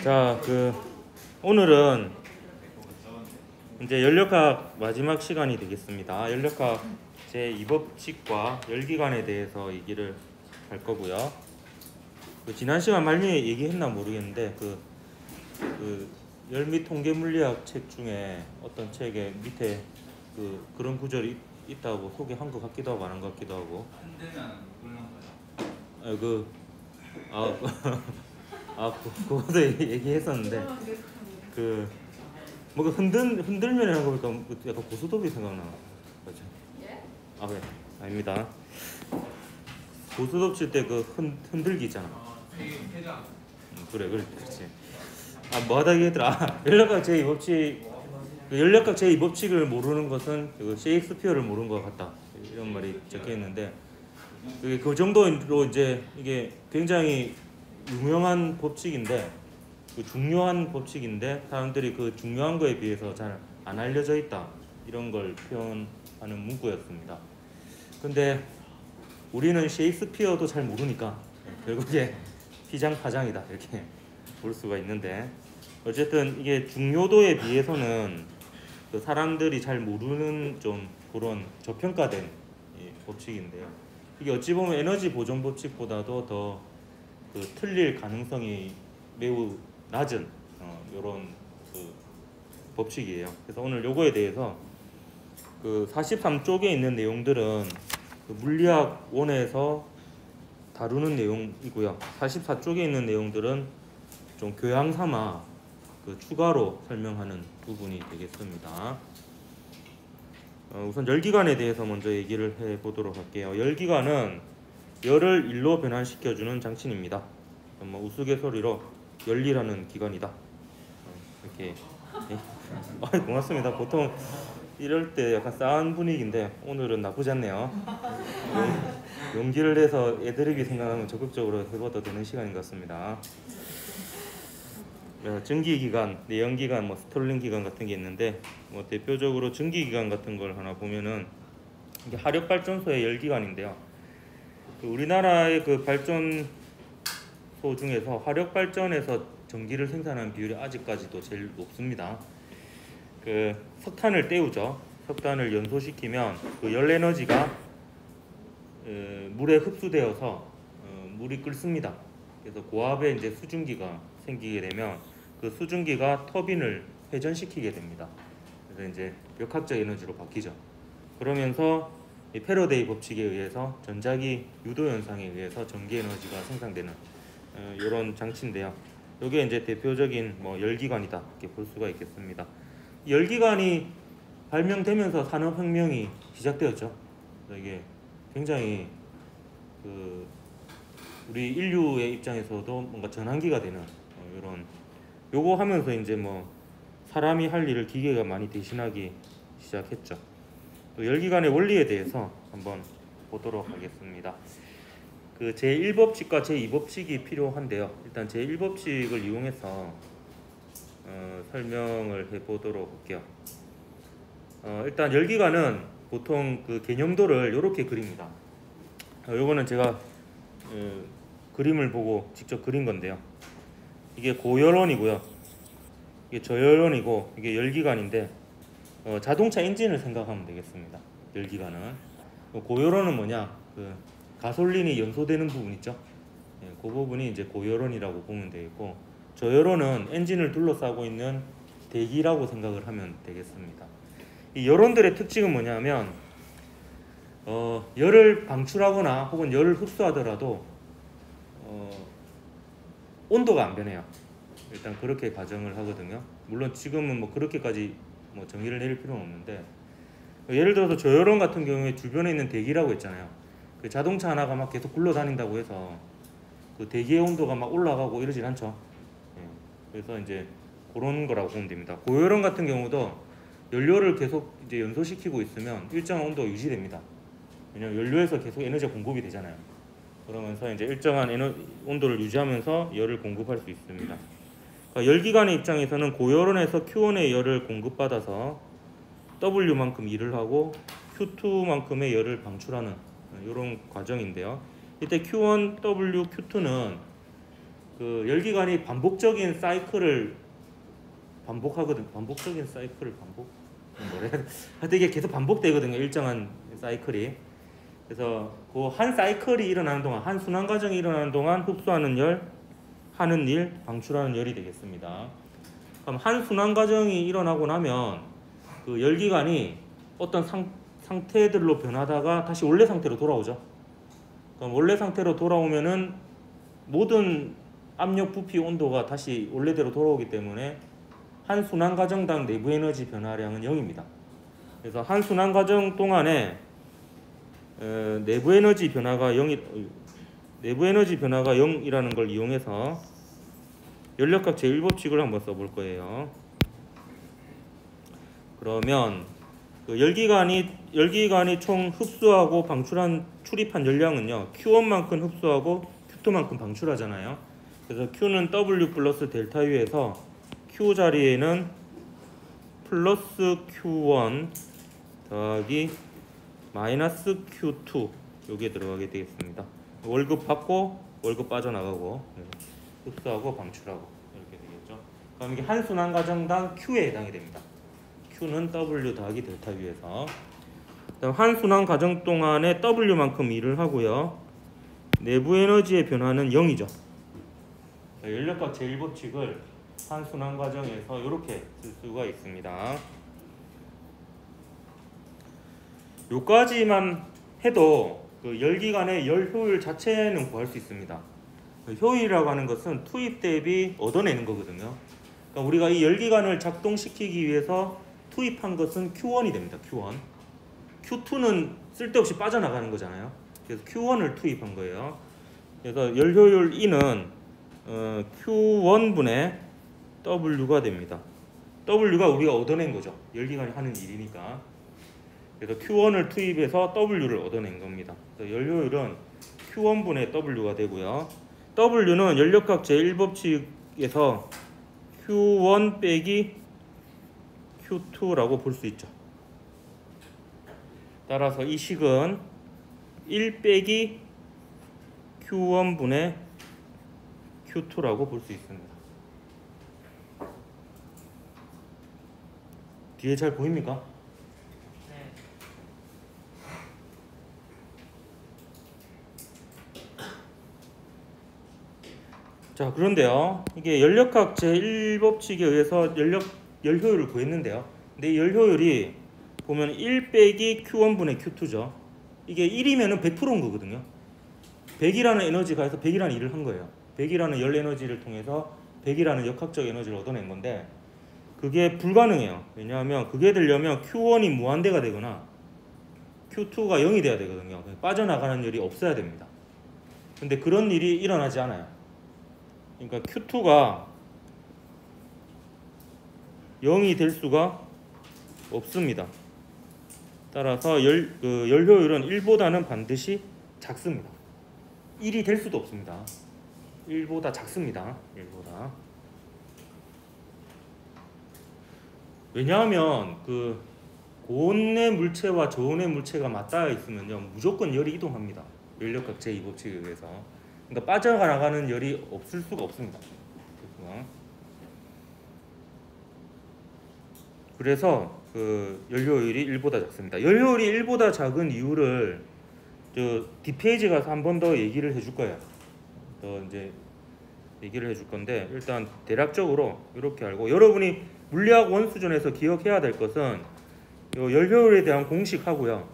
자, 오늘은 이제 연력학 마지막 시간이 되겠습니다. 연력학 제2법칙과 열기관에 대해서 얘기를 할 거고요. 지난 시간 말미에 얘기했나 모르겠는데 열및 통계 물리학 책 중에 어떤 책에 밑에 그런 구절이 있다고 소개한 것 같기도 하고 안 한 것 같기도 하고. 그것도 얘기했었는데 뭔가 흔들면이라는 거 보니까 약간 고스톱이 생각나. 맞죠? 예? 네. 아닙니다. 고스톱 칠 때 흔들기 있잖아. 회장. 그렇지. 뭐 하다 얘기했더라. 연력학 제2법칙 연력학 제2법칙을 모르는 것은 셰익스피어를 모르는 것 같다, 이런 말이 적혀 있는데, 그 정도로 이제 이게 굉장히 유명한 법칙인데, 중요한 법칙인데 사람들이 그 중요한 거에 비해서 잘 안 알려져 있다, 이런 걸 표현하는 문구였습니다. 근데 우리는 셰익스피어도 잘 모르니까 결국에 피장파장이다, 이렇게 볼 수가 있는데, 어쨌든 이게 중요도에 비해서는 사람들이 잘 모르는 좀 그런 저평가된 법칙인데요. 이게 어찌 보면 에너지 보존 법칙보다도 더 틀릴 가능성이 매우 낮은 이런 법칙이에요. 그래서 오늘 요거에 대해서 43쪽에 있는 내용들은 물리학 원에서 다루는 내용이고요. 44쪽에 있는 내용들은 좀 교양 삼아 추가로 설명하는 부분이 되겠습니다. 우선 열기관에 대해서 먼저 얘기를 해보도록 할게요. 열기관은 열을 일로 변환시켜주는 장치입니다. 우스갯소리로 열리라는 기관이다, 이렇게. 고맙습니다. 보통 이럴 때 약간 싸한 분위기인데 오늘은 나쁘지 않네요. 용기를 내서 애드립이 생각하면 적극적으로 해봐도 되는 시간인 것 같습니다. 증기기관, 내연기관, 스톨링기관 같은 게 있는데, 대표적으로 증기기관 같은 걸 하나 보면은 이게 화력발전소의 열기관인데요. 우리나라의 발전소 중에서 화력발전에서 전기를 생산하는 비율이 아직까지도 제일 높습니다. 석탄을 떼우죠. 석탄을 연소시키면 열 에너지가 물에 흡수되어서 물이 끓습니다. 그래서 고압의 이제 수증기가 생기게 되면 그 수증기가 터빈을 회전시키게 됩니다. 그래서 이제 역학적 에너지로 바뀌죠. 그러면서 이 패러데이 법칙에 의해서 전자기 유도 현상에 의해서 전기 에너지가 생산되는 이런 장치인데요. 이게 이제 대표적인 열기관이다, 이렇게 볼 수가 있겠습니다. 열기관이 발명되면서 산업혁명이 시작되었죠. 이게 굉장히 우리 인류의 입장에서도 뭔가 전환기가 되는 이런, 요거 하면서 이제 사람이 할 일을 기계가 많이 대신하기 시작했죠. 열기관의 원리에 대해서 한번 보도록 하겠습니다. 제1법칙과 제2법칙이 필요한데요. 일단 제1법칙을 이용해서 설명을 해보도록 할게요. 일단 열기관은 보통 개념도를 이렇게 그립니다. 요거는 제가 그림을 보고 직접 그린 건데요. 이게 고열원이고요, 이게 저열원이고, 이게 열기관인데 자동차 엔진을 생각하면 되겠습니다. 열기관은 고열원은 뭐냐, 가솔린이 연소되는 부분 있죠. 그 부분이 이제 고열원이라고 보면 되겠고, 저열원은 엔진을 둘러싸고 있는 대기라고 생각을 하면 되겠습니다. 이 열원들의 특징은 뭐냐면 열을 방출하거나 혹은 열을 흡수하더라도 온도가 안 변해요. 일단 그렇게 가정을 하거든요. 물론 지금은 그렇게까지 정의를 내릴 필요는 없는데, 예를 들어서 저열원 같은 경우에 주변에 있는 대기라고 했잖아요. 자동차 하나가 막 계속 굴러다닌다고 해서 대기의 온도가 막 올라가고 이러진 않죠. 그래서 이제 그런 거라고 보면 됩니다. 고열원 같은 경우도 연료를 계속 이제 연소시키고 있으면 일정한 온도가 유지됩니다. 왜냐면 연료에서 계속 에너지가 공급이 되잖아요. 그러면서 이제 일정한 온도를 유지하면서 열을 공급할 수 있습니다. 열기관의 입장에서는 고열원에서 Q1의 열을 공급받아서 W만큼 일을 하고 Q2만큼의 열을 방출하는 이런 과정인데요. 이때 Q1, W, Q2는 그 열기관이 반복적인 사이클을 반복하거든. 반복적인 사이클을 반복 뭐래? 하여튼 이게 계속 반복되거든요. 일정한 사이클이. 그래서 그 한 사이클이 일어나는 동안, 한 순환 과정이 일어나는 동안 흡수하는 열, 하는 일, 방출하는 열이 되겠습니다. 그럼 한 순환 과정이 일어나고 나면 그 열기관이 어떤 상태들로 변하다가 다시 원래 상태로 돌아오죠. 그럼 원래 상태로 돌아오면은 모든 압력, 부피, 온도가 다시 원래대로 돌아오기 때문에 한 순환 과정당 내부 에너지 변화량은 0입니다. 그래서 한 순환 과정 동안에 내부 에너지 변화가 0이라는 걸 이용해서 연력학 제1법칙을 한번 써볼 거예요. 그러면 그 열기관이 총 흡수하고 출입한 열량은요, Q1만큼 흡수하고 Q2만큼 방출하잖아요. 그래서 Q는 W 플러스 델타 U에서 Q 자리에는 플러스 Q1 더하기 마이너스 Q2 요게 들어가게 되겠습니다. 월급 받고 월급 빠져나가고 흡수하고 방출하고 이렇게 되겠죠. 그럼 이게 한 순환 과정당 Q에 해당이 됩니다. Q는 W 더하기 델타 U에서. 그다음 한 순환 과정 동안에 W만큼 일을 하고요. 내부 에너지의 변화는 0이죠. 연력학 제1법칙을 한 순환 과정에서 이렇게 쓸 수가 있습니다. 요까지만 해도 그 열기관의 열 효율 자체는 구할 수 있습니다. 그 효율이라고 하는 것은 투입 대비 얻어내는 거거든요. 그러니까 우리가 이 열기관을 작동시키기 위해서 투입한 것은 Q1이 됩니다. Q1. Q2는 쓸데없이 빠져나가는 거잖아요. 그래서 Q1을 투입한 거예요. 그래서 열 효율 E는 Q1분의 W가 됩니다. W가 우리가 얻어낸 거죠. 열기관이 하는 일이니까. 그래서 Q1을 투입해서 W를 얻어낸 겁니다. 그래서 열 효율은 Q1분의 W가 되고요. W는 연력학 제1법칙에서 Q1 빼기 Q2라고 볼 수 있죠. 따라서 이 식은 1 빼기 Q1분의 Q2라고 볼 수 있습니다. 뒤에 잘 보입니까? 네. 자, 그런데요. 이게 연력학 제1법칙에 의해서 열 효율을 구했는데요. 근데 이 열 효율이 보면 1 빼기 Q1분의 Q2죠. 이게 1이면은 100%인 거거든요. 100이라는 에너지가 해서 100이라는 일을 한 거예요. 100이라는 열 에너지를 통해서 100이라는 역학적 에너지를 얻어낸 건데 그게 불가능해요. 왜냐하면 그게 되려면 Q1이 무한대가 되거나 Q2가 0이 돼야 되거든요. 빠져나가는 열이 없어야 됩니다. 근데 그런 일이 일어나지 않아요. 그러니까 Q2가 0이 될 수가 없습니다. 따라서 열 효율은 1보다는 반드시 작습니다. 1이 될 수도 없습니다. 1보다 작습니다. 1보다. 왜냐하면 그 고온의 물체와 저온의 물체가 맞닿아 있으면요 무조건 열이 이동합니다. 연력학 제2법칙에 의해서. 그러니까 빠져나가는 열이 없을 수가 없습니다. 그래서 그 연료율이 1보다 작습니다. 연료율이 1보다 작은 이유를 저 뒷페이지 가서 한 번 더 얘기를 해줄 거예요. 더 이제 얘기를 해줄 건데 일단 대략적으로 이렇게 알고 여러분이 물리학 원수준에서 기억해야 될 것은 요 열효율에 대한 공식하고요.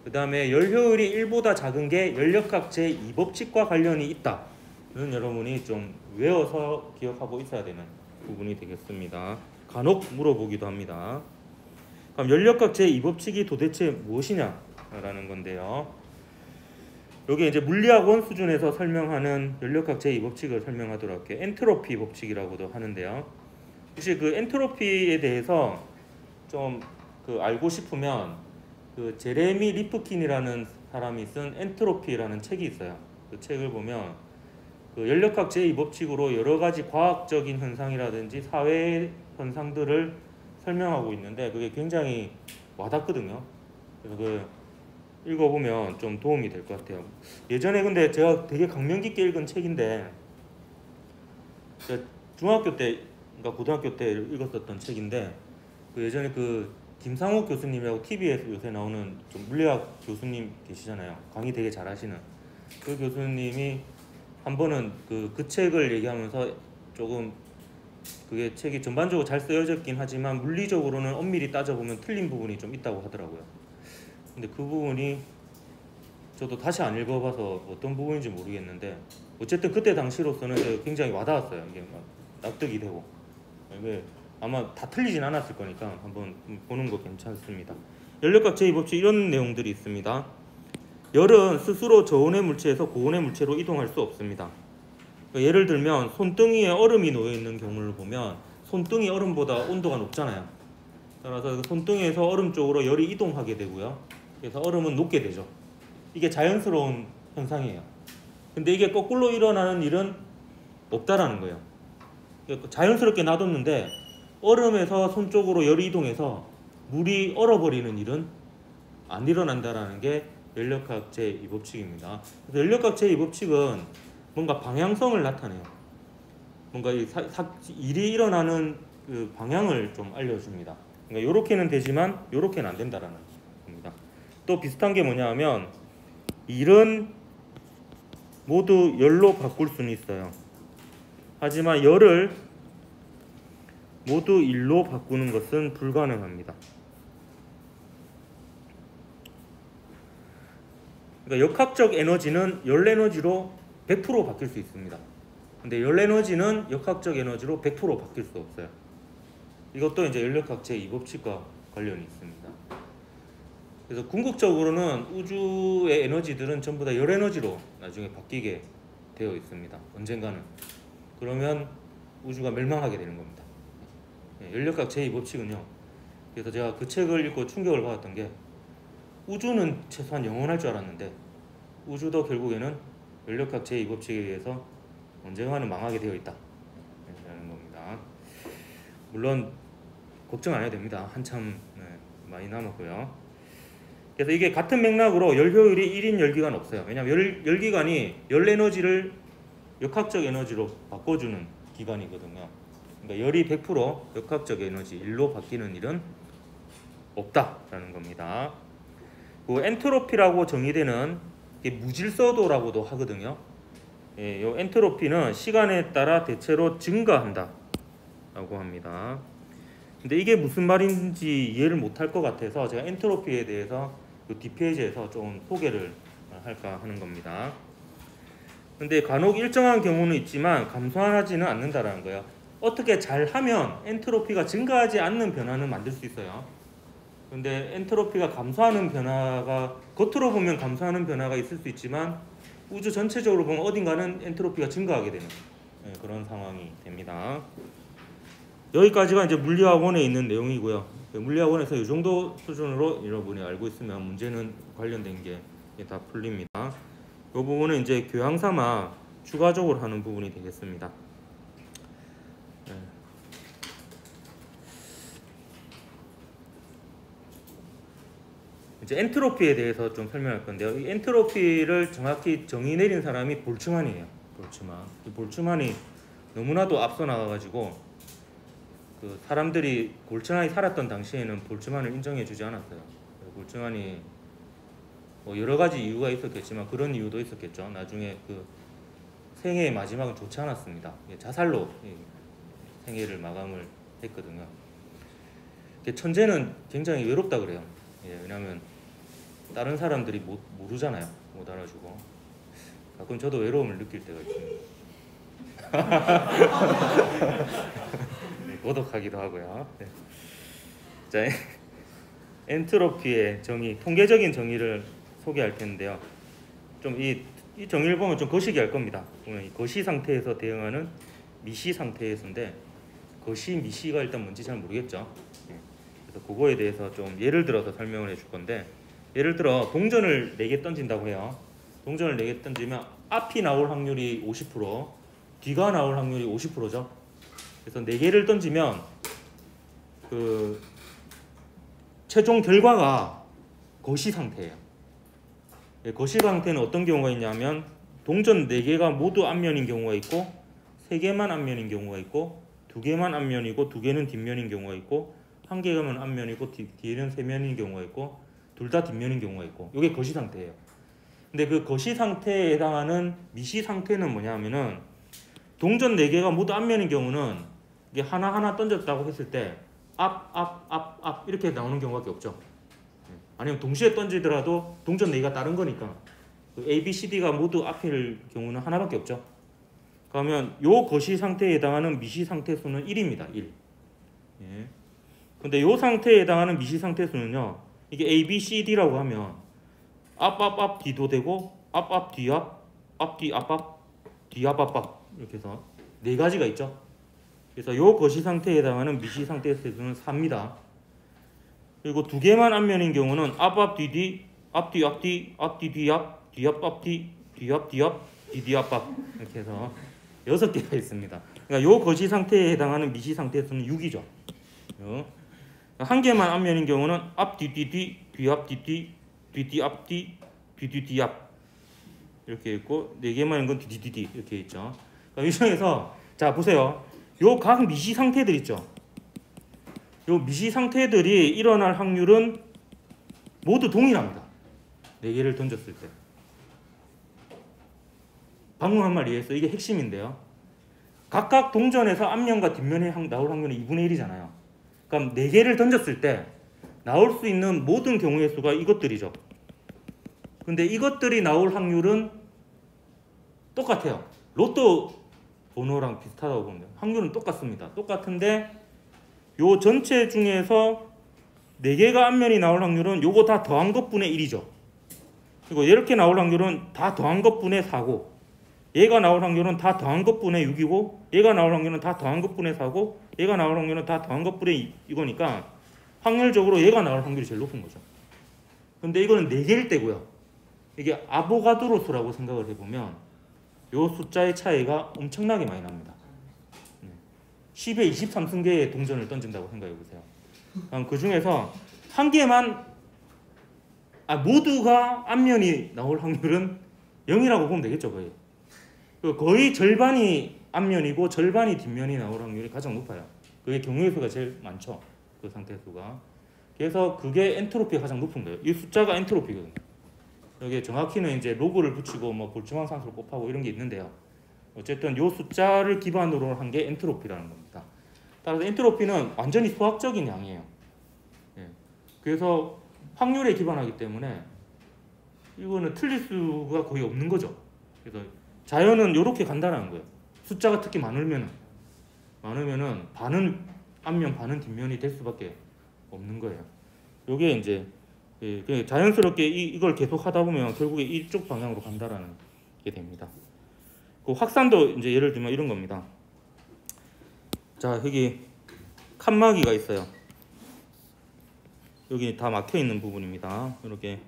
그 다음에 열효율이 1보다 작은 게 연력학 제2법칙과 관련이 있다. 이는 여러분이 좀 외워서 기억하고 있어야 되는 부분이 되겠습니다. 간혹 물어보기도 합니다. 그럼 연력학 제2법칙이 도대체 무엇이냐라는 건데요. 여기 이제 물리학 원수준에서 설명하는 연력학 제2법칙을 설명하도록 할게요. 엔트로피 법칙이라고도 하는데요. 혹시 그 엔트로피에 대해서 좀 그 알고 싶으면 그 제레미 리프킨이라는 사람이 쓴 엔트로피라는 책이 있어요. 그 책을 보면 그 연력학 제2법칙으로 여러 가지 과학적인 현상이라든지 사회 현상들을 설명하고 있는데 그게 굉장히 와닿거든요. 그래서 그 읽어보면 좀 도움이 될 것 같아요. 예전에 근데 제가 되게 감명 깊게 읽은 책인데 제가 중학교 때, 그러니까 고등학교 때 읽었었던 책인데 그 예전에 그 김상욱 교수님이라고 TV에서 요새 나오는 좀 물리학 교수님 계시잖아요. 강의 되게 잘하시는 그 교수님이 한 번은 그 책을 얘기하면서 조금 그게 책이 전반적으로 잘 쓰여졌긴 하지만 물리적으로는 엄밀히 따져보면 틀린 부분이 좀 있다고 하더라고요. 근데 그 부분이 저도 다시 안 읽어봐서 어떤 부분인지 모르겠는데 어쨌든 그때 당시로서는 굉장히 와닿았어요. 이게 막 납득이 되고 이게 아마 다 틀리진 않았을 거니까 한번 보는 거 괜찮습니다. 열역학 제2법칙 이런 내용들이 있습니다. 열은 스스로 저온의 물체에서 고온의 물체로 이동할 수 없습니다. 예를 들면 손등위에 얼음이 놓여 있는 경우를 보면 손등이 얼음보다 온도가 높잖아요. 따라서 손등에서 얼음 쪽으로 열이 이동하게 되고요. 그래서 얼음은 녹게 되죠. 이게 자연스러운 현상이에요. 근데 이게 거꾸로 일어나는 일은 없다라는 거예요. 자연스럽게 놔뒀는데 얼음에서 손 쪽으로 열이 이동해서 물이 얼어버리는 일은 안 일어난다라는 게 열역학 제2법칙입니다. 그래서 열역학 제2법칙은 뭔가 방향성을 나타내요. 뭔가 일이 일어나는 그 방향을 좀 알려줍니다. 그러니까 요렇게는 되지만 요렇게는 안 된다라는 겁니다. 또 비슷한 게 뭐냐 하면 일은 모두 열로 바꿀 수는 있어요. 하지만 열을 모두 일로 바꾸는 것은 불가능합니다. 그러니까 역학적 에너지는 열 에너지로 100% 바뀔 수 있습니다. 근데 열 에너지는 역학적 에너지로 100% 바뀔 수 없어요. 이것도 이제 열역학 제2법칙과 관련이 있습니다. 그래서 궁극적으로는 우주의 에너지들은 전부 다 열 에너지로 나중에 바뀌게 되어 있습니다. 언젠가는. 그러면 우주가 멸망하게 되는 겁니다. 열역학 제2법칙은요. 그래서 제가 그 책을 읽고 충격을 받았던 게 우주는 최소한 영원할 줄 알았는데 우주도 결국에는 열역학 제2법칙에 의해서 언젠가는 망하게 되어 있다 라는 겁니다. 물론 걱정 안 해도 됩니다. 한참 많이 남았고요. 그래서 이게 같은 맥락으로 열 효율이 1인 열기관 없어요. 왜냐하면 열기관이 열 에너지를 역학적 에너지로 바꿔주는 기관이거든요. 그러니까 열이 100% 역학적 에너지 1로 바뀌는 일은 없다라는 겁니다. 그 엔트로피라고 정의되는 게 무질서도라고도 하거든요. 이 엔트로피는 시간에 따라 대체로 증가한다 라고 합니다. 근데 이게 무슨 말인지 이해를 못할 것 같아서 제가 엔트로피에 대해서 그 뒷페이지에서 좀 소개를 할까 하는 겁니다. 근데 간혹 일정한 경우는 있지만 감소하지는 않는다라는 거예요. 어떻게 잘하면 엔트로피가 증가하지 않는 변화는 만들 수 있어요. 근데 엔트로피가 감소하는 변화가 겉으로 보면 감소하는 변화가 있을 수 있지만 우주 전체적으로 보면 어딘가는 엔트로피가 증가하게 되는 그런 상황이 됩니다. 여기까지가 이제 물리학원에 있는 내용이고요. 물리학원에서 이 정도 수준으로 여러분이 알고 있으면 문제는 관련된 게 다 풀립니다. 이 부분은 이제 교양 삼아 추가적으로 하는 부분이 되겠습니다. 이제 엔트로피에 대해서 좀 설명할 건데요. 이 엔트로피를 정확히 정의 내린 사람이 볼츠만이에요. 볼츠만. 이 볼츠만이 너무나도 앞서 나가가지고 그 사람들이 볼츠만이 살았던 당시에는 볼츠만을 인정해주지 않았어요. 볼츠만이 뭐 여러 가지 이유가 있었겠지만 그런 이유도 있었겠죠. 나중에 그 생애의 마지막은 좋지 않았습니다. 자살로 생애를 마감을 했거든요. 천재는 굉장히 외롭다 그래요. 왜냐하면 다른 사람들이 모르잖아요. 못 알아주고. 가끔 저도 외로움을 느낄 때가 있습니다. 고독하기도 하고요. 자, 엔트로피의 정의, 통계적인 정의를 소개할 텐데요. 좀 이 정의를 보면 좀 거시기 할 겁니다. 이 거시 상태에서 대응하는 미시 상태에서인데 거시, 미시가 일단 뭔지 잘 모르겠죠. 그래서 그거에 대해서 좀 예를 들어서 설명을 해줄 건데 예를 들어 동전을 4개 던진다고 해요. 동전을 4개 던지면 앞이 나올 확률이 50%, 뒤가 나올 확률이 50%죠. 그래서 4개를 던지면 그 최종 결과가 거시 상태예요. 거시 상태는 어떤 경우가 있냐면 동전 4개가 모두 앞면인 경우가 있고 3개만 앞면인 경우가 있고 2개만 앞면이고 2개는 뒷면인 경우가 있고 1개만 앞면이고 뒤에는 3면인 경우가 있고 둘 다 뒷면인 경우가 있고 이게 거시 상태예요. 근데 그 거시 상태에 해당하는 미시 상태는 뭐냐면은 동전 4개가 모두 앞면인 경우는 이게 하나하나 던졌다고 했을 때 앞 이렇게 나오는 경우밖에 없죠. 아니면 동시에 던지더라도 동전 4개가 다른 거니까 그 A, B, C, D가 모두 앞일 경우는 하나밖에 없죠. 그러면 요 거시 상태에 해당하는 미시 상태 수는 1입니다. 1. 예. 근데 요 상태에 해당하는 미시 상태 수는요. 이게 A, B, C, D라고 하면 앞 뒤도 되고 앞 뒤앞 앞뒤 앞 뒤앞 앞 이렇게 해서 4가지가 있죠. 그래서 요 거시 상태에 해당하는 미시 상태 수는 4입니다. 그리고 2개만 앞면인 경우는 앞 뒤뒤 앞뒤 뒤앞 뒤앞 앞뒤 뒤앞 뒤뒤 앞 이렇게 해서 6개가 있습니다. 그러니까 요 거시 상태에 해당하는 미시 상태 수는 6이죠. 1개만 앞면인 경우는 앞 뒤뒤 뒤앞 뒤뒤 앞뒤 뒤뒤 이렇게 있고 4개만인 건 뒤뒤 이렇게 있죠. 그러니까 이 중에서 자 보세요. 요 각 미시 상태들 있죠. 요 미시 상태들이 일어날 확률은 모두 동일합니다. 4개를 던졌을 때. 방금 한 말 이해했어요? 이게 핵심인데요. 각각 동전에서 앞면과 뒷면에 나올 확률은 2분의 1이잖아요. 그럼 4개를 던졌을 때 나올 수 있는 모든 경우의 수가 이것들이죠. 근데 이것들이 나올 확률은 똑같아요. 로또 번호랑 비슷하다고 보면 돼요. 확률은 똑같습니다. 똑같은데 요 전체 중에서 4개가 앞면이 나올 확률은 요거 다 더한 것분의 1이죠. 그리고 이렇게 나올 확률은 다 더한 것분의 4고 얘가 나올 확률은 다 더한 것분의 6이고 얘가 나올 확률은 다 더한 것분의 4고 얘가 나올 확률은 다 더한 것분의 이거니까 확률적으로 얘가 나올 확률이 제일 높은 거죠. 근데 이거는 4개일 때고요. 이게 아보가드로 수라고 생각을 해보면 요 숫자의 차이가 엄청나게 많이 납니다. 10에 23승계의 동전을 던진다고 생각해보세요. 그 중에서 한 개만 모두가 앞면이 나올 확률은 0이라고 보면 되겠죠. 거의 절반이 앞면이고 절반이 뒷면이 나올 확률이 가장 높아요. 그게 경우의 수가 제일 많죠. 그 상태 수가. 그래서 그게 엔트로피가 가장 높은 거예요. 이 숫자가 엔트로피거든요. 여기에 정확히는 이제 로그를 붙이고 뭐 볼츠만 산수를 곱하고 이런 게 있는데요. 어쨌든 이 숫자를 기반으로 한 게 엔트로피라는 겁니다. 따라서 엔트로피는 완전히 수학적인 양이에요. 예. 그래서 확률에 기반하기 때문에 이거는 틀릴 수가 거의 없는 거죠. 그래서 자연은 이렇게 간다는 거예요. 숫자가 특히 많으면은 반은 앞면 반은 뒷면이 될 수밖에 없는 거예요. 이게 이제 자연스럽게 이걸 계속 하다 보면 결국에 이쪽 방향으로 간다라는 게 됩니다. 그 확산도 이제 예를 들면 이런 겁니다. 자, 여기 칸막이가 있어요. 여기 다 막혀 있는 부분입니다. 이렇게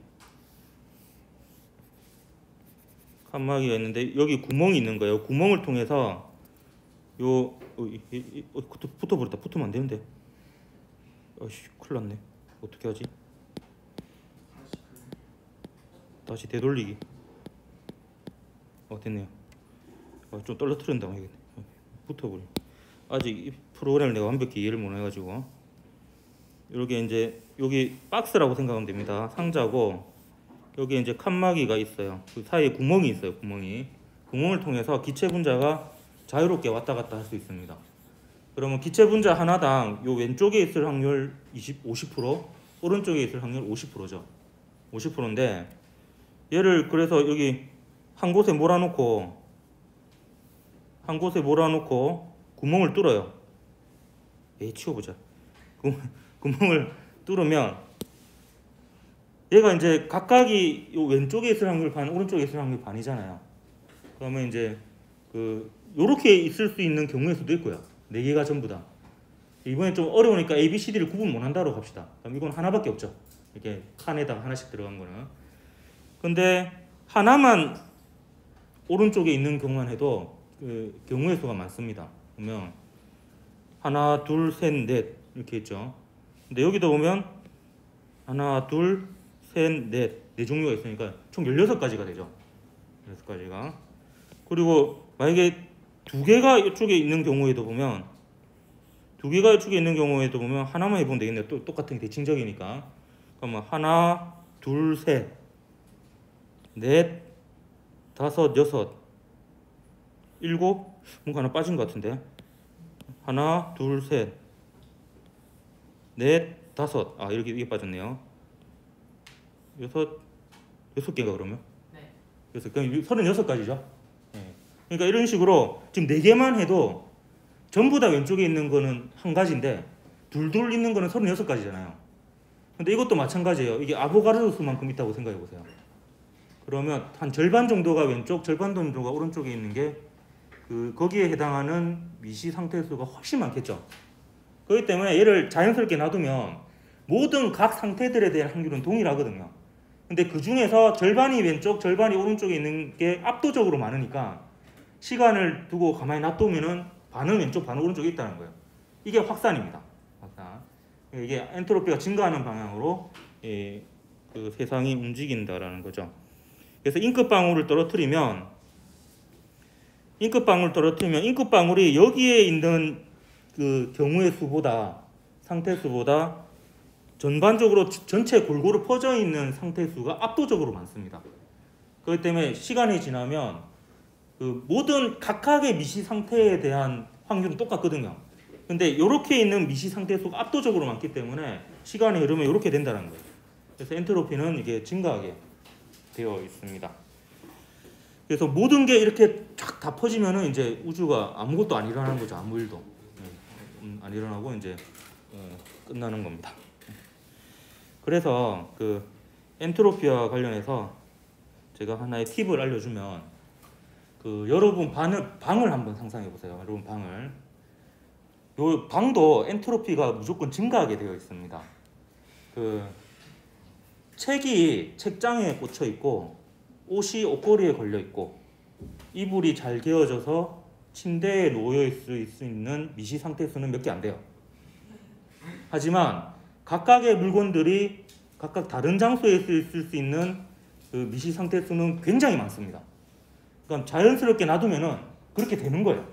칸막이가 있는데 여기 구멍이 있는 거예요. 구멍을 통해서 붙어버렸다. 붙으면 안 되는데. 아이씨, 큰일 났네. 어떻게 하지? 다시 되돌리기. 됐네요. 좀 떨어뜨린다. 붙어버려. 아직 이 프로그램을 내가 완벽히 이해를 못 해가지고. 이렇게 이제 여기 박스라고 생각하면 됩니다. 상자고 여기 이제 칸막이가 있어요. 그 사이에 구멍이 있어요. 구멍을 통해서 기체 분자가 자유롭게 왔다 갔다 할 수 있습니다. 그러면 기체 분자 하나당 요 왼쪽에 있을 확률 50%, 오른쪽에 있을 확률 50%죠. 50%인데 얘를 그래서 여기 한 곳에 몰아놓고 구멍을 뚫어요. 치워보자. 구멍을 뚫으면 얘가 이제 각각이 요 왼쪽에 있을 확률 반, 오른쪽에 있을 확률 반이잖아요. 그러면 이제 요렇게 있을 수 있는 경우의 수도 있고요. 4개가 전부 다. 이번에 좀 어려우니까 A, B, C, D를 구분 못 한다고 합시다. 그럼 이건 하나밖에 없죠. 이렇게 칸에다가 하나씩 들어간 거는. 근데 하나만 오른쪽에 있는 경우만 해도 그 경우의 수가 많습니다. 보면 하나, 둘, 셋, 넷 이렇게 있죠. 근데 여기도 보면 하나, 둘, 셋, 넷, 네 종류가 있으니까 총 16가지가 되죠. 16가지가. 그리고 만약에 두 개가 이쪽에 있는 경우에도 보면 하나만 해보면 되겠네요. 또 똑같은 대칭적이니까. 그러면 하나, 둘, 셋, 넷, 다섯, 여섯, 일곱, 뭔가 하나 빠진 것 같은데. 하나, 둘, 셋, 넷, 다섯. 이게 빠졌네요. 여섯 개가 그러면? 네. 그래서 그냥 36가지죠. 그러니까 이런 식으로 지금 4개만 해도 전부 다 왼쪽에 있는 거는 한 가지인데 둘둘 있는 거는 36가지잖아요. 근데 이것도 마찬가지예요. 이게 아보가드로 수만큼 있다고 생각해 보세요. 그러면 한 절반 정도가 왼쪽, 절반 정도가 오른쪽에 있는 게 거기에 해당하는 미시 상태 수가 훨씬 많겠죠. 그렇기 때문에 얘를 자연스럽게 놔두면 모든 각 상태들에 대한 확률은 동일하거든요. 근데 그 중에서 절반이 왼쪽, 절반이 오른쪽에 있는 게 압도적으로 많으니까 시간을 두고 가만히 놔두면은 반은 왼쪽, 반은 오른쪽에 있다는 거예요. 이게 확산입니다. 확산. 이게 엔트로피가 증가하는 방향으로 그 세상이 움직인다라는 거죠. 그래서 잉크방울을 떨어뜨리면 잉크방울이 여기에 있는 그 경우의 수보다 상태 수보다 전반적으로 전체 골고루 퍼져 있는 상태 수가 압도적으로 많습니다. 그렇기 때문에 시간이 지나면 그 모든 각각의 미시 상태에 대한 확률은 똑같거든요. 근데 이렇게 있는 미시 상태 수가 압도적으로 많기 때문에 시간이 흐르면 이렇게 된다는 거예요. 그래서 엔트로피는 이게 증가하게 되어 있습니다. 그래서 모든 게 이렇게 쫙 다 퍼지면은 이제 우주가 아무것도 안 일어나는 거죠. 아무 일도 안 일어나고 이제 끝나는 겁니다. 그래서 그 엔트로피와 관련해서 제가 하나의 팁을 알려주면 여러분 방을 한번 상상해 보세요. 여러분 방을. 요 방도 엔트로피가 무조건 증가하게 되어 있습니다. 책이 책장에 꽂혀 있고 옷이 옷걸이에 걸려 있고 이불이 잘 개어져서 침대에 놓여 있을 수 있는 미시 상태 수는 몇 개 안 돼요. 하지만 각각의 물건들이 각각 다른 장소에 있을 수 있는 그 미시 상태 수는 굉장히 많습니다. 그러니까 자연스럽게 놔두면은 그렇게 되는 거예요.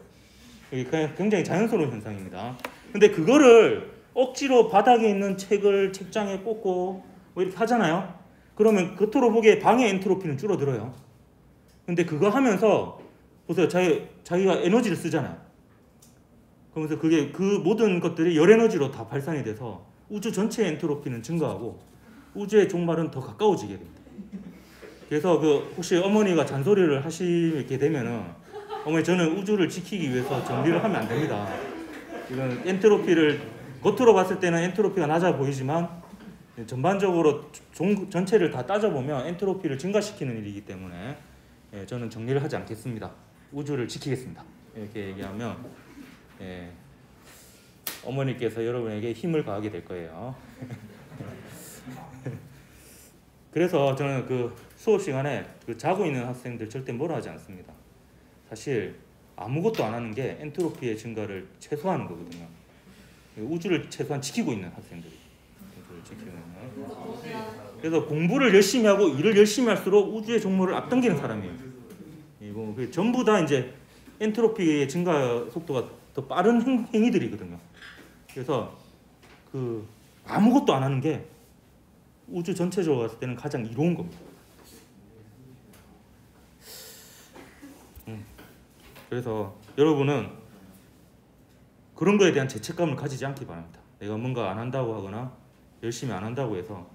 이게 굉장히 자연스러운 현상입니다. 근데 그거를 억지로 바닥에 있는 책을 책장에 꽂고 뭐 이렇게 하잖아요. 그러면 겉으로 보기에 방의 엔트로피는 줄어들어요. 근데 그거 하면서 보세요. 자기가 에너지를 쓰잖아요. 그러면서 그 모든 것들이 열 에너지로 다 발산이 돼서 우주 전체의 엔트로피는 증가하고 우주의 종말은 더 가까워지게 됩니다. 그래서 혹시 어머니가 잔소리를 하시게 되면은 어머니 저는 우주를 지키기 위해서 정리를 하면 안 됩니다. 이건 엔트로피를 겉으로 봤을 때는 엔트로피가 낮아 보이지만 전반적으로 전체를 다 따져보면 엔트로피를 증가시키는 일이기 때문에 저는 정리를 하지 않겠습니다. 우주를 지키겠습니다. 이렇게 얘기하면 어머니께서 여러분에게 힘을 가하게 될 거예요. 그래서 저는 수업 시간에 자고 있는 학생들 절대 뭐라 하지 않습니다. 사실 아무것도 안 하는 게 엔트로피의 증가를 최소화하는 거거든요. 우주를 최소한 지키고 있는 학생들이. 그래서 공부를 열심히 하고 일을 열심히 할수록 우주의 종말을 앞당기는 사람이에요. 이거 전부 다 이제 엔트로피의 증가 속도가 더 빠른 행위들이거든요. 그래서 아무것도 안 하는 게 우주 전체적으로 봤을 때는 가장 이로운 겁니다. 그래서 여러분은 그런 거에 대한 죄책감을 가지지 않기 바랍니다. 내가 뭔가 안 한다고 하거나 열심히 안 한다고 해서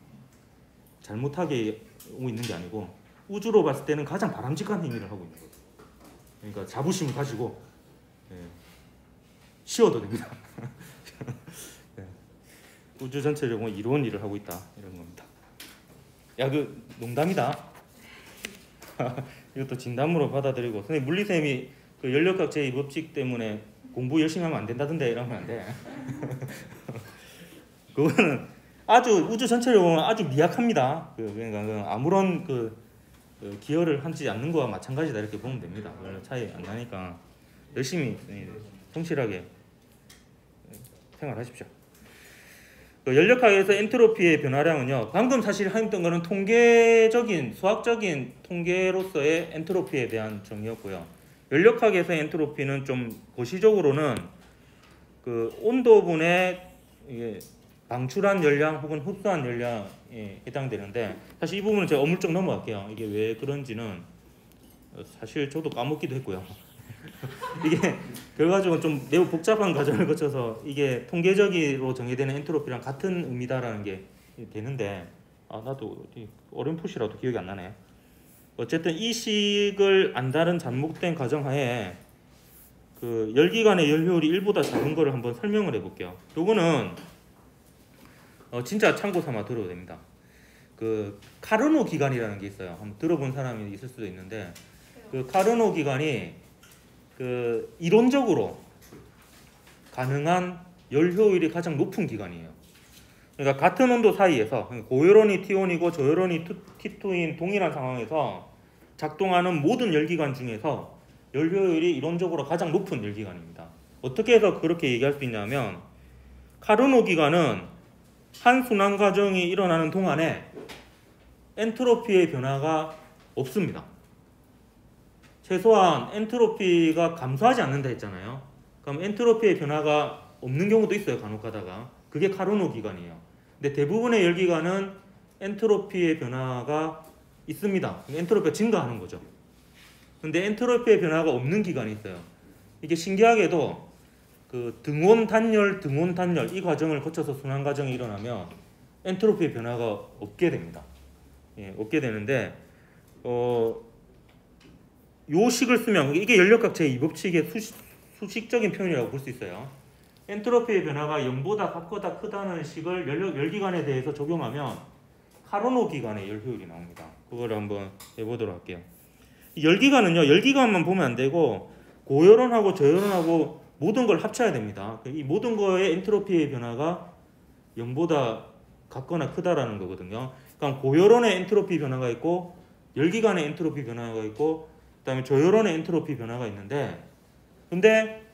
잘못하게 오고 있는 게 아니고 우주로 봤을 때는 가장 바람직한 행위를 하고 있는 거예요. 그러니까 자부심을 가지고 쉬어도 됩니다. 우주 전체적으로 이로운 일을 하고 있다 이런 겁니다. 농담이다. 이것도 진담으로 받아들이고 선생님 물리쌤이 연력학 제2법칙 때문에 공부 열심히 하면 안 된다던데 이러면 안 돼. 그거는 아주 우주 전체적으로 아주 미약합니다. 그러니까 아무런 기여를 하지 않는 거와 마찬가지다 이렇게 보면 됩니다. 별로 차이 안 나니까 열심히 성실하게 생활하십시오. 연력학에서 엔트로피의 변화량은요. 방금 사실 했던 거는 통계적인 수학적인 통계로서의 엔트로피에 대한 정의였고요. 열역학에서의 엔트로피는 좀 고시적으로는 그 온도분의 이게 방출한 열량 혹은 흡수한 열량에 해당되는데, 사실 이 부분은 제가 어물쩍 넘어갈게요. 이게 왜 그런지는 사실 저도 까먹기도 했고요. 이게 결과적으로 좀 매우 복잡한 과정을 거쳐서 이게 통계적으로 정의되는 엔트로피랑 같은 의미다라는 게 되는데, 나도 어렴풋이라도 기억이 안 나네. 어쨌든 이 식을 안다는 접목된 가정하에 그 열기관의 열효율이 1보다 작은 거를 한번 설명을 해볼게요. 요거는 진짜 참고 삼아 들어도 됩니다. 그 카르노 기관이라는 게 있어요. 한번 들어본 사람이 있을 수도 있는데, 그 카르노 기관이 그 이론적으로 가능한 열효율이 가장 높은 기관이에요. 그러니까 같은 온도 사이에서 고열원이 T1이고 저열원이 T2인 동일한 상황에서 작동하는 모든 열기관 중에서 열효율이 이론적으로 가장 높은 열기관입니다. 어떻게 해서 그렇게 얘기할 수 있냐면, 카르노 기관은 한 순환 과정이 일어나는 동안에 엔트로피의 변화가 없습니다. 최소한 엔트로피가 감소하지 않는다 했잖아요. 그럼 엔트로피의 변화가 없는 경우도 있어요, 간혹 가다가. 그게 카르노 기관이에요. 근데 대부분의 열기관은 엔트로피의 변화가 있습니다. 엔트로피가 증가하는 거죠. 근데 엔트로피의 변화가 없는 기관이 있어요. 이게 신기하게도 그 등온 단열 이 과정을 거쳐서 순환 과정이 일어나면 엔트로피의 변화가 없게 됩니다. 없게 되는데 요 식을 쓰면 이게 연력학 제2법칙의 수식적인 표현이라고 볼 수 있어요. 엔트로피의 변화가 0보다 같거나 크다는 식을 열기관에 대해서 적용하면 카르노 기관의 열효율이 나옵니다. 그걸 한번 해보도록 할게요. 열기관은요, 열기관만 보면 안 되고 고열원하고 저열원하고 모든 걸 합쳐야 됩니다. 이 모든 거의 엔트로피의 변화가 0보다 같거나 크다라는 거거든요. 그러니까 고열원의 엔트로피 변화가 있고 열기관의 엔트로피 변화가 있고 그다음에 저열원의 엔트로피 변화가 있는데, 근데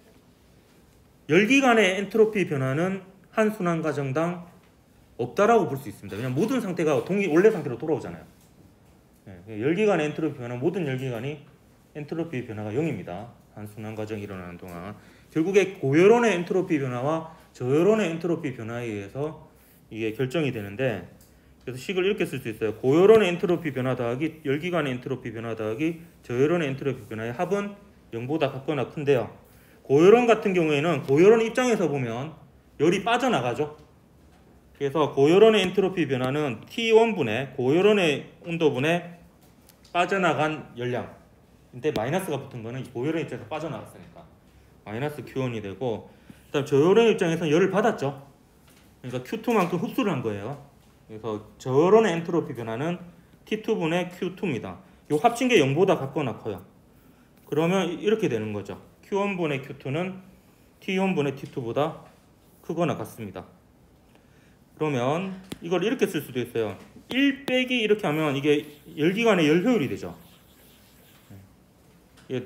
열기관의 엔트로피 변화는 한 순환 과정당 없다라고 볼 수 있습니다. 그냥 모든 상태가 원래 상태로 돌아오잖아요. 열기관의 엔트로피 변화, 모든 열기관이 엔트로피 변화가 0입니다. 한 순환 과정이 일어나는 동안. 결국에 고열원의 엔트로피 변화와 저열원의 엔트로피 변화에 의해서 이게 결정이 되는데, 그래서 식을 이렇게 쓸 수 있어요. 고열원의 엔트로피 변화 더하기 열기관의 엔트로피 변화 더하기 저열원의 엔트로피 변화의 합은 0보다 같거나 큰데요. 고열원 같은 경우에는 고열원 입장에서 보면 열이 빠져나가죠. 그래서 고열원의 엔트로피 변화는 T1분의 고열원의 온도분의 빠져나간 열량, 근데 마이너스가 붙은 거는 고열원 입장에서 빠져나갔으니까 마이너스 Q1이 되고, 그다음 저열원 입장에서는 열을 받았죠. 그러니까 Q2만큼 흡수를 한 거예요. 그래서 저열원의 엔트로피 변화는 T2분의 Q2입니다. 이 합친 게 0보다 같거나 커요. 그러면 이렇게 되는 거죠. Q1분의 Q2는 T1분의 T2보다 크거나 같습니다. 그러면 이걸 이렇게 쓸 수도 있어요. 1 빼기 이렇게 하면 이게 열기관의 열효율이 되죠.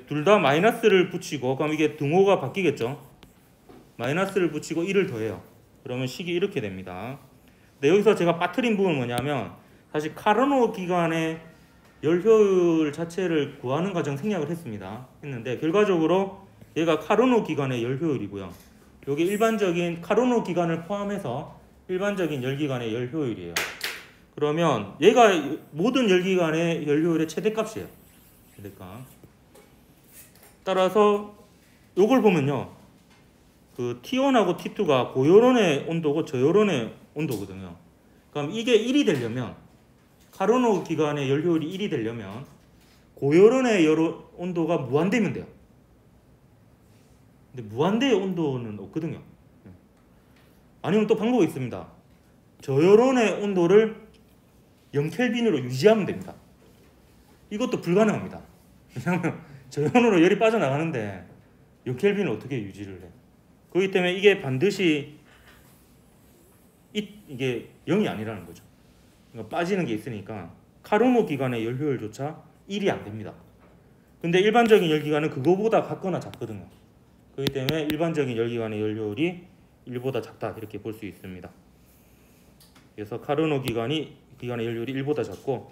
둘 다 마이너스를 붙이고, 그럼 이게 등호가 바뀌겠죠. 마이너스를 붙이고 1을 더해요. 그러면 식이 이렇게 됩니다. 근데 여기서 제가 빠뜨린 부분은 뭐냐면, 사실 카르노 기관의 열효율 자체를 구하는 과정 생략을 했는데 결과적으로 얘가 카르노 기관의 열효율이고요. 여기 일반적인 카르노 기관을 포함해서 일반적인 열기관의 열효율이에요. 그러면 얘가 모든 열기관의 열효율의 최대값이에요. 최대값. 따라서 요걸 보면요, 그 T1하고 T2가 고열원의 온도고 저열원의 온도거든요. 그럼 이게 1이 되려면, 카르노 기관의 열효율이 1이 되려면 고열원의 온도가 무한대면 돼요. 근데 무한대의 온도는 없거든요. 아니면 또 방법이 있습니다. 저열원의 온도를 0켈빈으로 유지하면 됩니다. 이것도 불가능합니다. 왜냐하면 저열원으로 열이 빠져나가는데 0켈빈을 어떻게 유지를 해? 그렇기 때문에 이게 반드시 이게 0이 아니라는 거죠. 그러니까 빠지는 게 있으니까 카르노 기관의 열효율조차 1이 안 됩니다. 근데 일반적인 열기관은 그거보다 같거나 작거든요. 그렇기 때문에 일반적인 열기관의 열효율이 1보다 작다, 이렇게 볼 수 있습니다. 그래서 카르노 기관의 열효율이 1보다 작고,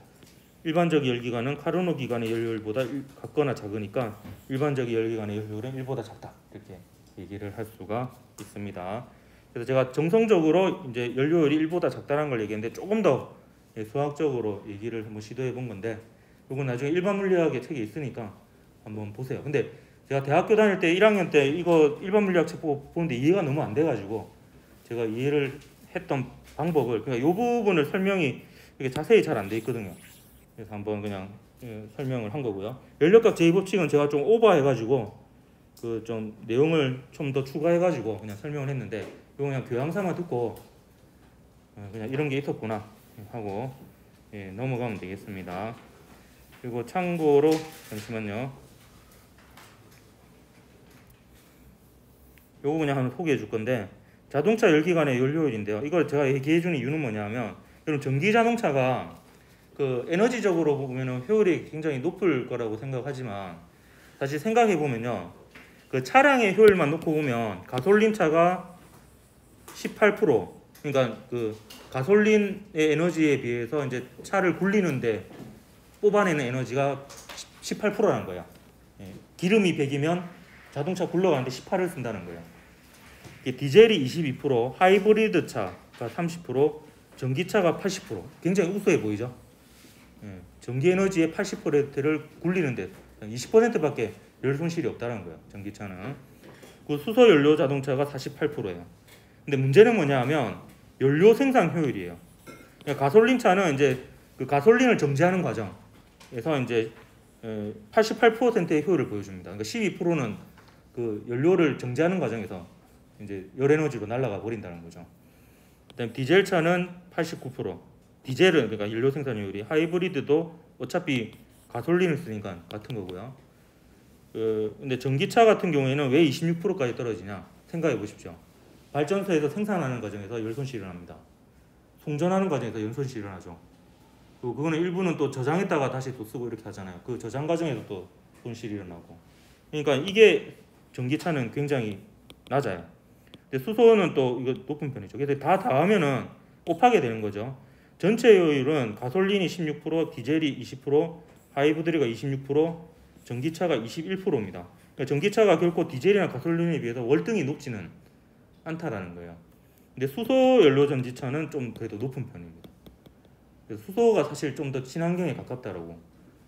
일반적 열기관은 카르노 기관의 연료율보다 같거나 작으니까 일반적 열기관의 연료율은 1보다 작다. 이렇게 얘기를 할 수가 있습니다. 그래서 제가 정성적으로 이제 연료율이 1보다 작다는 걸 얘기했는데 조금 더 수학적으로 얘기를 한번 시도해 본 건데 이건 나중에 일반 물리학의 책에 있으니까 한번 보세요. 근데 제가 대학교 다닐 때 1학년 때 이거 일반 물리학 책 보는데 이해가 너무 안 돼가지고 제가 이해를 했던 방법을 그러니까 이 부분을 설명이 이게 자세히 잘 안 돼 있거든요. 그래서 한번 그냥 설명을 한 거고요. 연력각 제2법칙은 제가 좀 오버해가지고 그 좀 내용을 좀 더 추가해가지고 그냥 설명을 했는데 이거 그냥 교양사만 듣고 그냥 이런 게 있었구나 하고 넘어가면 되겠습니다. 그리고 참고로 잠시만요. 요거 그냥 한번 소개해 줄 건데 자동차 열기관의 연료율인데요. 이걸 제가 얘기해 주는 이유는 뭐냐면 여러분 전기 자동차가 그 에너지적으로 보면은 효율이 굉장히 높을 거라고 생각하지만 사실 생각해 보면요. 그 차량의 효율만 놓고 보면 가솔린 차가 18% 그러니까 그 가솔린의 에너지에 비해서 이제 차를 굴리는데 뽑아내는 에너지가 18%라는 거야. 기름이 100이면 자동차 굴러가는데 18을 쓴다는 거예요. 디젤이 22%, 하이브리드 차가 30%, 전기차가 80%. 굉장히 우수해 보이죠? 전기 에너지의 80%를 굴리는데 20%밖에 열 손실이 없다는 거예요. 전기차는. 그 수소 연료 자동차가 48%예요. 근데 문제는 뭐냐면 연료 생산 효율이에요. 그러니까 가솔린 차는 이제 그 가솔린을 정지하는 과정에서 이제 88%의 효율을 보여줍니다. 그러니까 12%는 그 연료를 정지하는 과정에서 이제 열 에너지로 날아가 버린다는 거죠. 그다음 디젤 차는 89%. 디젤은 그러니까 연료 생산율이 하이브리드도 어차피 가솔린을 쓰니까 같은 거고요. 근데 전기차 같은 경우에는 왜 26%까지 떨어지냐 생각해 보십시오. 발전소에서 생산하는 과정에서 열 손실이 일어납니다. 송전하는 과정에서 열 손실이 일어나죠. 그거는 일부는 또 저장했다가 다시 또 쓰고 이렇게 하잖아요. 그 저장 과정에서 또 손실이 일어나고. 그러니까 이게 전기차는 굉장히 낮아요. 근데 수소는 또 이거 높은 편이죠. 그래서 다 더하면은 곱하게 되는 거죠. 전체 효율은 가솔린이 16%, 디젤이 20%, 하이브리드가 26%, 전기차가 21%입니다. 그러니까 전기차가 결코 디젤이나 가솔린에 비해서 월등히 높지는 않다라는 거예요. 근데 수소 연료 전지차는 좀 그래도 높은 편입니다. 그래서 수소가 사실 좀 더 친환경에 가깝다라고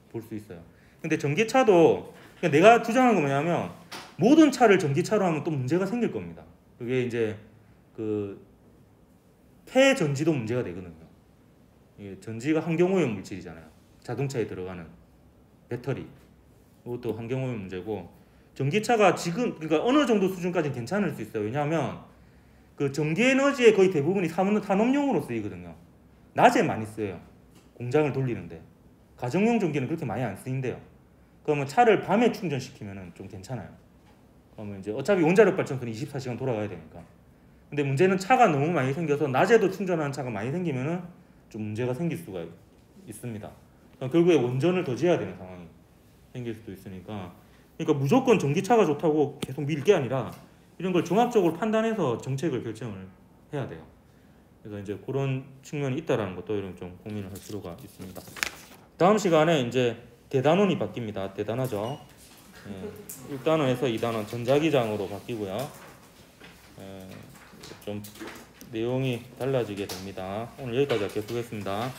볼 수 있어요. 근데 전기차도 그러니까 내가 주장하는 건 뭐냐면 모든 차를 전기차로 하면 또 문제가 생길 겁니다. 그게 이제 그 폐전지도 문제가 되거든요. 이게 전지가 환경오염 물질이잖아요. 자동차에 들어가는 배터리 이것도 환경오염 문제고 전기차가 지금 그러니까 어느 정도 수준까지는 괜찮을 수 있어요. 왜냐하면 그 전기 에너지의 거의 대부분이 산업용으로 쓰이거든요. 낮에 많이 쓰여요. 공장을 돌리는데 가정용 전기는 그렇게 많이 안 쓰인대요. 그러면 차를 밤에 충전시키면은 좀 괜찮아요. 그러면 이제 어차피 원자력 발전소는 24시간 돌아가야 되니까. 근데 문제는 차가 너무 많이 생겨서 낮에도 충전하는 차가 많이 생기면은 좀 문제가 생길 수가 있습니다. 결국에 원전을 더 지어야 되는 상황이 생길 수도 있으니까. 그러니까 무조건 전기차가 좋다고 계속 밀 게 아니라 이런 걸 종합적으로 판단해서 정책을 결정을 해야 돼요. 그래서 이제 그런 측면이 있다라는 것도 이런 좀 고민을 할 필요가 있습니다. 다음 시간에 이제 대단원이 바뀝니다. 대단하죠. 1단원에서 2단원 전자기장으로 바뀌고요. 좀 내용이 달라지게 됩니다. 오늘 여기까지 할게요. 수고했습니다.